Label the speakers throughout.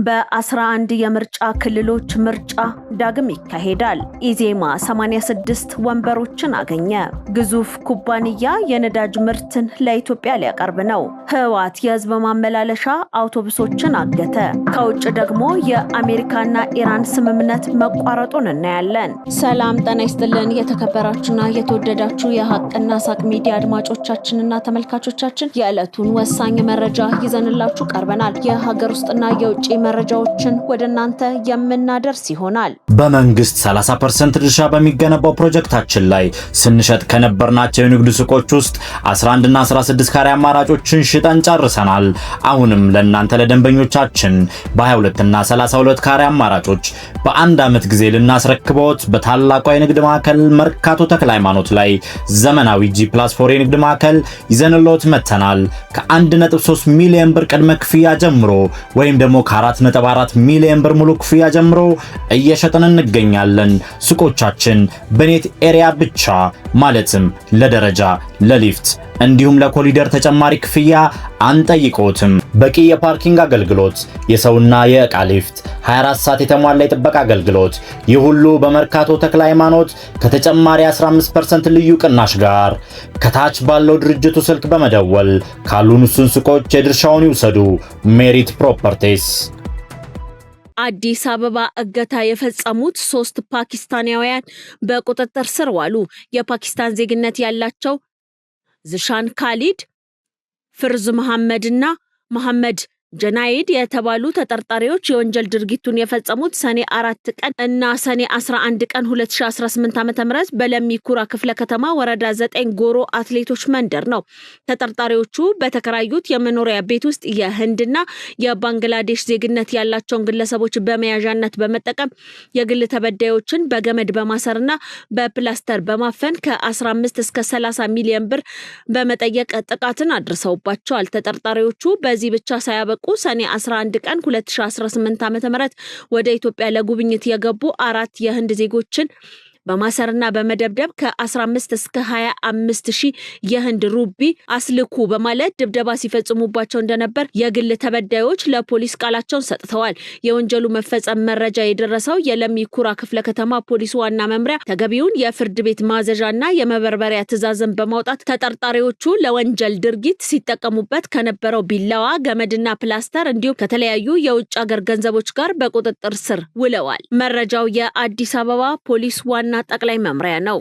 Speaker 1: በ11 የምርጫ ክልሎች ምርጫ ዳግም ይካሄዳል። ኢዜማ 86 ወንበሮችን አገኘ። ግዙፍ ኩባንያ የነዳጅ ምርትን ለኢትዮጵያ ሊያቀርብ ነው። ህወሓት የህዝብ ማመላለሻ አውቶቡሶችን አገተ። ከውጭ ደግሞ የአሜሪካና ኢራን ስምምነት መቋረጡን እናያለን። ሰላም ጤና ይስጥልን የተከበራችሁና የተወደዳችሁ የሀቅና ሳቅ ሚዲያ አድማጮቻችንና ተመልካቾቻችን የዕለቱን ወሳኝ መረጃ ይዘንላችሁ ቀርበናል። የሀገር ውስጥና የውጭ መረጃዎችን ወደናንተ የምናደርስ ይሆናል።
Speaker 2: በመንግስት 30% ድርሻ በሚገነባው ፕሮጀክታችን ላይ ስንሸጥ ከነበርናቸው የንግድ ሱቆች ውስጥ 11 እና 16 ካሬ አማራጮችን ሽጠን ጨርሰናል። አሁንም ለእናንተ ለደንበኞቻችን በ22 እና 32 ካሬ አማራጮች በአንድ ዓመት ጊዜ ልናስረክበውት በታላቋ የንግድ ማዕከል መርካቶ ተክለ ሃይማኖት ላይ ዘመናዊ G+4 የንግድ ማዕከል ይዘንልዎት መተናል። ከ1.3 ሚሊዮን ብር ቅድመ ክፍያ ጀምሮ ወይም ደግሞ ከ4.4 ሚሊዮን ብር ሙሉ ክፍያ ጀምሮ እየሸጥን እንገኛለን። ሱቆቻችን በኔት ኤሪያ ብቻ ማለትም ለደረጃ፣ ለሊፍት እንዲሁም ለኮሪደር ተጨማሪ ክፍያ አንጠይቆትም። በቂ የፓርኪንግ አገልግሎት፣ የሰውና የዕቃ ሊፍት፣ 24 ሰዓት የተሟላ የጥበቃ አገልግሎት፣ ይህ ሁሉ በመርካቶ ተክለ ሃይማኖት ከተጨማሪ 15% ልዩ ቅናሽ ጋር ከታች ባለው ድርጅቱ ስልክ በመደወል ካሉን ውስን ሱቆች የድርሻውን ይውሰዱ። ሜሪት ፕሮፐርቲስ።
Speaker 1: አዲስ አበባ እገታ የፈጸሙት 3 ፓኪስታናውያን በቁጥጥር ስር ዋሉ። የፓኪስታን ዜግነት ያላቸው ዝሻን ካሊድ፣ ፍርዝ መሐመድና መሐመድ ጀናይድ የተባሉ ተጠርጣሪዎች የወንጀል ድርጊቱን የፈጸሙት ሰኔ 4 ቀን እና ሰኔ 11 ቀን 2018 ዓ.ም በለሚ ኩራ ክፍለ ከተማ ወረዳ 9 ጎሮ አትሌቶች መንደር ነው። ተጠርጣሪዎቹ በተከራዩት የመኖሪያ ቤት ውስጥ የህንድና የባንግላዴሽ ዜግነት ያላቸውን ግለሰቦች በመያዣነት በመጠቀም የግል ተበዳዮችን በገመድ በማሰርና በፕላስተር በማፈን ከ15 እስከ 30 ሚሊዮን ብር በመጠየቅ ጥቃትን አድርሰውባቸዋል። ተጠርጣሪዎቹ በዚህ ብቻ ሳያበቁ ሰኔ 11 ቀን 2018 ዓ.ም ወደ ኢትዮጵያ ለጉብኝት የገቡ 4 የህንድ ዜጎችን በማሰርና በመደብደብ ከ15 እስከ 25000 የህንድ ሩቢ አስልኩ በማለት ድብደባ ሲፈጽሙባቸው እንደነበር የግል ተበዳዮች ለፖሊስ ቃላቸውን ሰጥተዋል። የወንጀሉ መፈጸም መረጃ የደረሰው የለሚ ኩራ ክፍለ ከተማ ፖሊስ ዋና መምሪያ ተገቢውን የፍርድ ቤት ማዘዣና የመበርበሪያ ትዕዛዝን በማውጣት ተጠርጣሪዎቹ ለወንጀል ድርጊት ሲጠቀሙበት ከነበረው ቢላዋ፣ ገመድና ፕላስተር እንዲሁም ከተለያዩ የውጭ ሀገር ገንዘቦች ጋር በቁጥጥር ስር ውለዋል። መረጃው የአዲስ አበባ ፖሊስ ዋና ጠቅላይ መምሪያ ነው።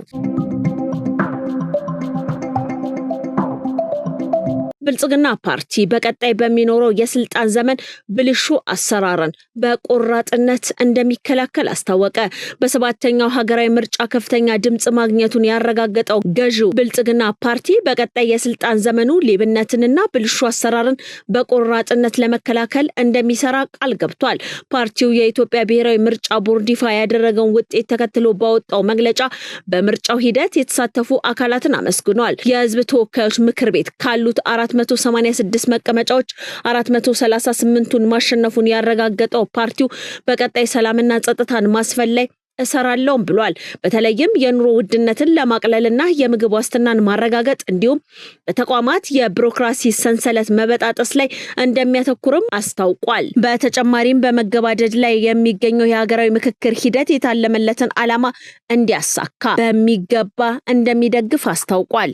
Speaker 1: ብልጽግና ፓርቲ በቀጣይ በሚኖረው የስልጣን ዘመን ብልሹ አሰራርን በቆራጥነት እንደሚከላከል አስታወቀ። በሰባተኛው ሀገራዊ ምርጫ ከፍተኛ ድምጽ ማግኘቱን ያረጋገጠው ገዢው ብልጽግና ፓርቲ በቀጣይ የስልጣን ዘመኑ ሌብነትንና ብልሹ አሰራርን በቆራጥነት ለመከላከል እንደሚሰራ ቃል ገብቷል። ፓርቲው የኢትዮጵያ ብሔራዊ ምርጫ ቦርድ ይፋ ያደረገውን ውጤት ተከትሎ ባወጣው መግለጫ በምርጫው ሂደት የተሳተፉ አካላትን አመስግኗል። የህዝብ ተወካዮች ምክር ቤት ካሉት 486 መቀመጫዎች 438ቱን ማሸነፉን ያረጋገጠው ፓርቲው በቀጣይ ሰላምና ጸጥታን ማስፈን ላይ እሰራለሁም ብሏል። በተለይም የኑሮ ውድነትን ለማቅለልና የምግብ ዋስትናን ማረጋገጥ እንዲሁም በተቋማት የቢሮክራሲ ሰንሰለት መበጣጠስ ላይ እንደሚያተኩርም አስታውቋል። በተጨማሪም በመገባደድ ላይ የሚገኘው የሀገራዊ ምክክር ሂደት የታለመለትን ዓላማ እንዲያሳካ በሚገባ እንደሚደግፍ አስታውቋል።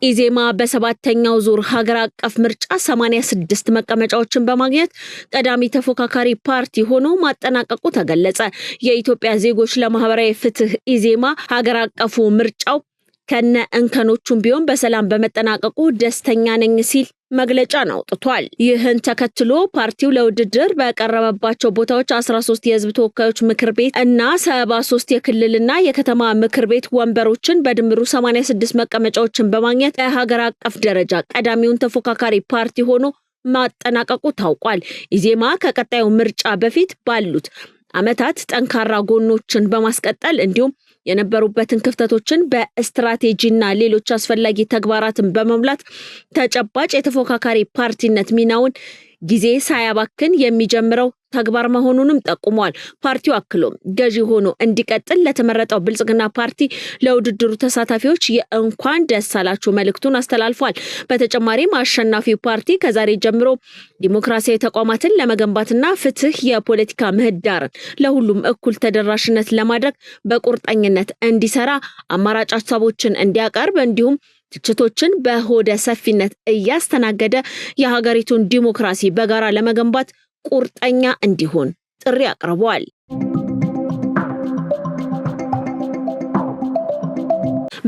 Speaker 1: ኢዜማ በሰባተኛው ዙር ሀገር አቀፍ ምርጫ 86 መቀመጫዎችን በማግኘት ቀዳሚ ተፎካካሪ ፓርቲ ሆኖ ማጠናቀቁ ተገለጸ። የኢትዮጵያ ዜጎች ለማህበራዊ ፍትህ ኢዜማ ሀገር አቀፉ ምርጫው ከነ እንከኖቹም ቢሆን በሰላም በመጠናቀቁ ደስተኛ ነኝ ሲል መግለጫን አውጥቷል። ይህን ተከትሎ ፓርቲው ለውድድር በቀረበባቸው ቦታዎች 13 የህዝብ ተወካዮች ምክር ቤት እና 73 የክልልና የከተማ ምክር ቤት ወንበሮችን በድምሩ 86 መቀመጫዎችን በማግኘት በሀገር አቀፍ ደረጃ ቀዳሚውን ተፎካካሪ ፓርቲ ሆኖ ማጠናቀቁ ታውቋል። ኢዜማ ከቀጣዩ ምርጫ በፊት ባሉት ዓመታት ጠንካራ ጎኖችን በማስቀጠል እንዲሁም የነበሩበትን ክፍተቶችን በስትራቴጂና ሌሎች አስፈላጊ ተግባራትን በመሙላት ተጨባጭ የተፎካካሪ ፓርቲነት ሚናውን ጊዜ ሳያባክን የሚጀምረው ተግባር መሆኑንም ጠቁሟል። ፓርቲው አክሎም ገዢ ሆኖ እንዲቀጥል ለተመረጠው ብልጽግና ፓርቲ ለውድድሩ ተሳታፊዎች የእንኳን ደስ አላችሁ መልእክቱን አስተላልፏል። በተጨማሪም አሸናፊው ፓርቲ ከዛሬ ጀምሮ ዲሞክራሲያዊ ተቋማትን ለመገንባትና ፍትህ የፖለቲካ ምህዳርን ለሁሉም እኩል ተደራሽነት ለማድረግ በቁርጠኝነት እንዲሰራ አማራጭ ሀሳቦችን እንዲያቀርብ እንዲሁም ትችቶችን በሆደ ሰፊነት እያስተናገደ የሀገሪቱን ዲሞክራሲ በጋራ ለመገንባት ቁርጠኛ እንዲሆን ጥሪ አቅርቧል።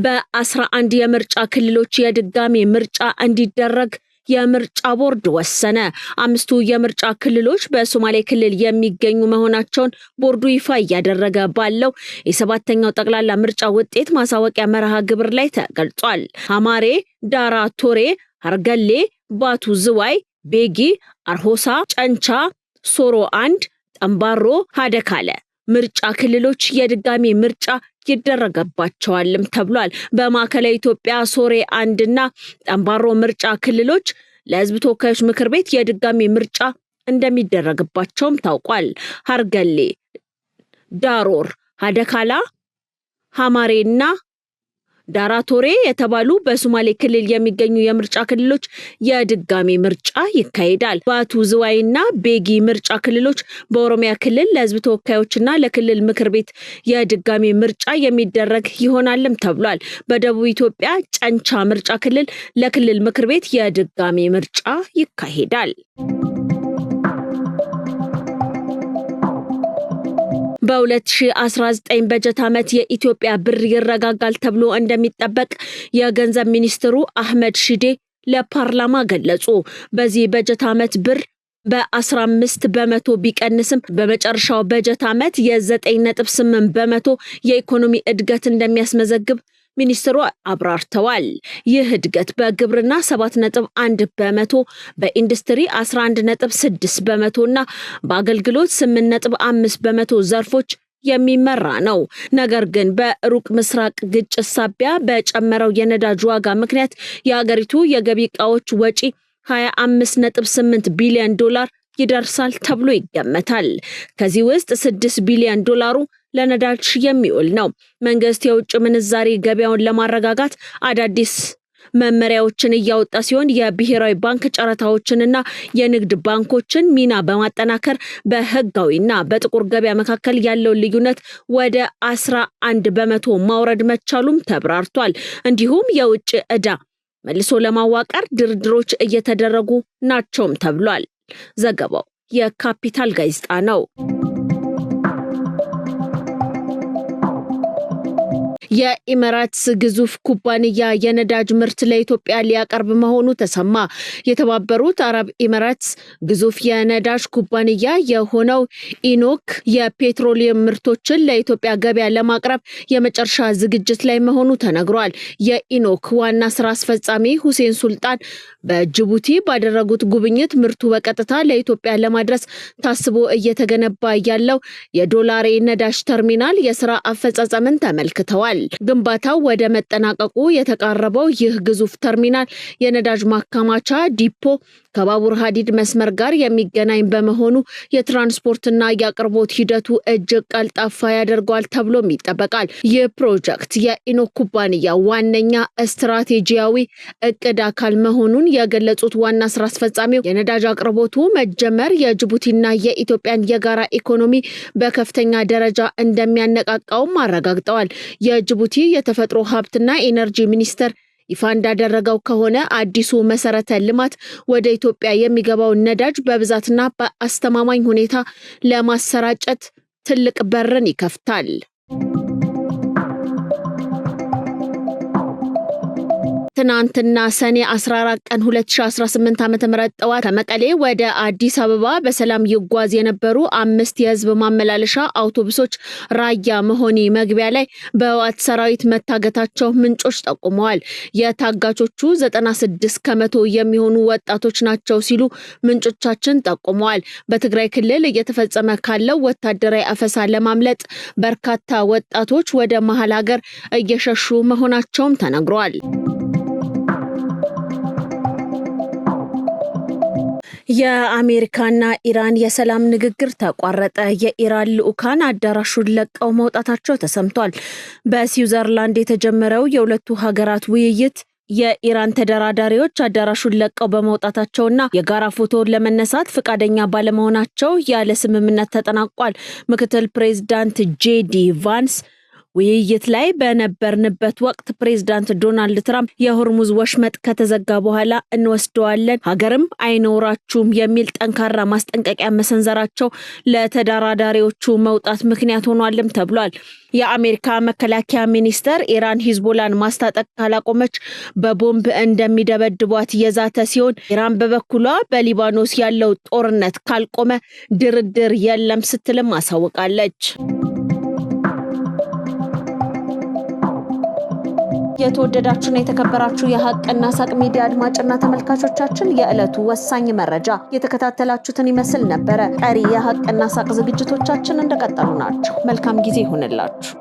Speaker 1: በ11 የምርጫ ክልሎች የድጋሚ ምርጫ እንዲደረግ የምርጫ ቦርድ ወሰነ። 5ቱ የምርጫ ክልሎች በሶማሌ ክልል የሚገኙ መሆናቸውን ቦርዱ ይፋ እያደረገ ባለው የ7ኛው ጠቅላላ ምርጫ ውጤት ማሳወቂያ መርሃ ግብር ላይ ተገልጿል። ሐማሬ፣ ዳራ ቶሬ፣ ሀርገሌ፣ ባቱ ዝዋይ፣ ቤጊ፣ አርሆሳ፣ ጨንቻ፣ ሶሮ አንድ፣ ጠምባሮ፣ ሀደካለ ምርጫ ክልሎች የድጋሚ ምርጫ ይደረገባቸዋልም ተብሏል። በማዕከላዊ ኢትዮጵያ ሶሬ አንድና ጠምባሮ ምርጫ ክልሎች ለሕዝብ ተወካዮች ምክር ቤት የድጋሚ ምርጫ እንደሚደረግባቸውም ታውቋል። ሀርገሌ፣ ዳሮር፣ ሀደካላ፣ ሐማሬና ዳራቶሬ የተባሉ በሶማሌ ክልል የሚገኙ የምርጫ ክልሎች የድጋሚ ምርጫ ይካሄዳል። ባቱ ዝዋይና ቤጊ ምርጫ ክልሎች በኦሮሚያ ክልል ለሕዝብ ተወካዮችና ለክልል ምክር ቤት የድጋሚ ምርጫ የሚደረግ ይሆናልም ተብሏል። በደቡብ ኢትዮጵያ ጨንቻ ምርጫ ክልል ለክልል ምክር ቤት የድጋሚ ምርጫ ይካሄዳል። በ2019 በጀት ዓመት የኢትዮጵያ ብር ይረጋጋል ተብሎ እንደሚጠበቅ የገንዘብ ሚኒስትሩ አህመድ ሺዴ ለፓርላማ ገለጹ። በዚህ በጀት ዓመት ብር በ15 በመቶ ቢቀንስም በመጨረሻው በጀት ዓመት የ9.8 በመቶ የኢኮኖሚ እድገት እንደሚያስመዘግብ ሚኒስትሩ አብራርተዋል። ይህ እድገት በግብርና 7.1 በመቶ፣ በኢንዱስትሪ 11.6 በመቶ እና በአገልግሎት 8.5 በመቶ ዘርፎች የሚመራ ነው። ነገር ግን በሩቅ ምስራቅ ግጭት ሳቢያ በጨመረው የነዳጅ ዋጋ ምክንያት የሀገሪቱ የገቢ ዕቃዎች ወጪ 25.8 ቢሊዮን ዶላር ይደርሳል ተብሎ ይገመታል። ከዚህ ውስጥ 6 ቢሊዮን ዶላሩ ለነዳጅ የሚውል ነው። መንግስት የውጭ ምንዛሪ ገበያውን ለማረጋጋት አዳዲስ መመሪያዎችን እያወጣ ሲሆን የብሔራዊ ባንክ ጨረታዎችንና የንግድ ባንኮችን ሚና በማጠናከር በህጋዊና በጥቁር ገበያ መካከል ያለውን ልዩነት ወደ 11 በመቶ ማውረድ መቻሉም ተብራርቷል። እንዲሁም የውጭ ዕዳ መልሶ ለማዋቀር ድርድሮች እየተደረጉ ናቸውም ተብሏል። ዘገባው የካፒታል ጋዜጣ ነው። የኢሚሬትስ ግዙፍ ኩባንያ የነዳጅ ምርት ለኢትዮጵያ ሊያቀርብ መሆኑ ተሰማ። የተባበሩት አረብ ኤሚሬትስ ግዙፍ የነዳጅ ኩባንያ የሆነው ኢኖክ የፔትሮሊየም ምርቶችን ለኢትዮጵያ ገበያ ለማቅረብ የመጨረሻ ዝግጅት ላይ መሆኑ ተነግሯል። የኢኖክ ዋና ስራ አስፈጻሚ ሁሴን ሱልጣን በጅቡቲ ባደረጉት ጉብኝት ምርቱ በቀጥታ ለኢትዮጵያ ለማድረስ ታስቦ እየተገነባ ያለው የዶላሬ ነዳጅ ተርሚናል የስራ አፈጻጸምን ተመልክተዋል። ግንባታው ወደ መጠናቀቁ የተቃረበው ይህ ግዙፍ ተርሚናል የነዳጅ ማከማቻ ዲፖ ከባቡር ሀዲድ መስመር ጋር የሚገናኝ በመሆኑ የትራንስፖርትና የአቅርቦት ሂደቱ እጅግ ቀልጣፋ ያደርገዋል ተብሎም ይጠበቃል። ይህ ፕሮጀክት የኢኖክ ኩባንያ ዋነኛ ስትራቴጂያዊ እቅድ አካል መሆኑን የገለጹት ዋና ስራ አስፈጻሚው የነዳጅ አቅርቦቱ መጀመር የጅቡቲና የኢትዮጵያን የጋራ ኢኮኖሚ በከፍተኛ ደረጃ እንደሚያነቃቃውም አረጋግጠዋል። የጅቡቲ የተፈጥሮ ሀብትና ኢነርጂ ሚኒስቴር ይፋ እንዳደረገው ከሆነ አዲሱ መሰረተ ልማት ወደ ኢትዮጵያ የሚገባው ነዳጅ በብዛትና በአስተማማኝ ሁኔታ ለማሰራጨት ትልቅ በርን ይከፍታል። ትናንትና ሰኔ 14 ቀን 2018 ዓ.ም ጠዋት ከመቀሌ ወደ አዲስ አበባ በሰላም ይጓዝ የነበሩ 5 የህዝብ ማመላለሻ አውቶቡሶች ራያ መሆኒ መግቢያ ላይ በህወሓት ሰራዊት መታገታቸው ምንጮች ጠቁመዋል። የታጋቾቹ 96% የሚሆኑ ወጣቶች ናቸው ሲሉ ምንጮቻችን ጠቁመዋል። በትግራይ ክልል እየተፈጸመ ካለው ወታደራዊ አፈሳ ለማምለጥ በርካታ ወጣቶች ወደ መሃል ሀገር እየሸሹ መሆናቸውም ተነግሯል። የአሜሪካና ኢራን የሰላም ንግግር ተቋረጠ። የኢራን ልዑካን አዳራሹን ለቀው መውጣታቸው ተሰምቷል። በስዊዘርላንድ የተጀመረው የሁለቱ ሀገራት ውይይት የኢራን ተደራዳሪዎች አዳራሹን ለቀው በመውጣታቸውና የጋራ ፎቶን ለመነሳት ፈቃደኛ ባለመሆናቸው ያለ ስምምነት ተጠናቋል። ምክትል ፕሬዝዳንት ጄዲ ቫንስ ውይይት ላይ በነበርንበት ወቅት ፕሬዝዳንት ዶናልድ ትራምፕ የሆርሙዝ ወሽመጥ ከተዘጋ በኋላ እንወስደዋለን፣ ሀገርም አይኖራችሁም የሚል ጠንካራ ማስጠንቀቂያ መሰንዘራቸው ለተደራዳሪዎቹ መውጣት ምክንያት ሆኗልም ተብሏል። የአሜሪካ መከላከያ ሚኒስተር ኢራን ሂዝቦላን ማስታጠቅ ካላቆመች በቦምብ እንደሚደበድቧት የዛተ ሲሆን ኢራን በበኩሏ በሊባኖስ ያለው ጦርነት ካልቆመ ድርድር የለም ስትልም አሳውቃለች። የተወደዳችሁና የተከበራችሁ የሐቅና ሳቅ ሚዲያ አድማጭና ተመልካቾቻችን የዕለቱ ወሳኝ መረጃ የተከታተላችሁትን ይመስል ነበር። ቀሪ የሐቅና ሳቅ ዝግጅቶቻችን እንደቀጠሉ ናቸው። መልካም ጊዜ ይሁንላችሁ።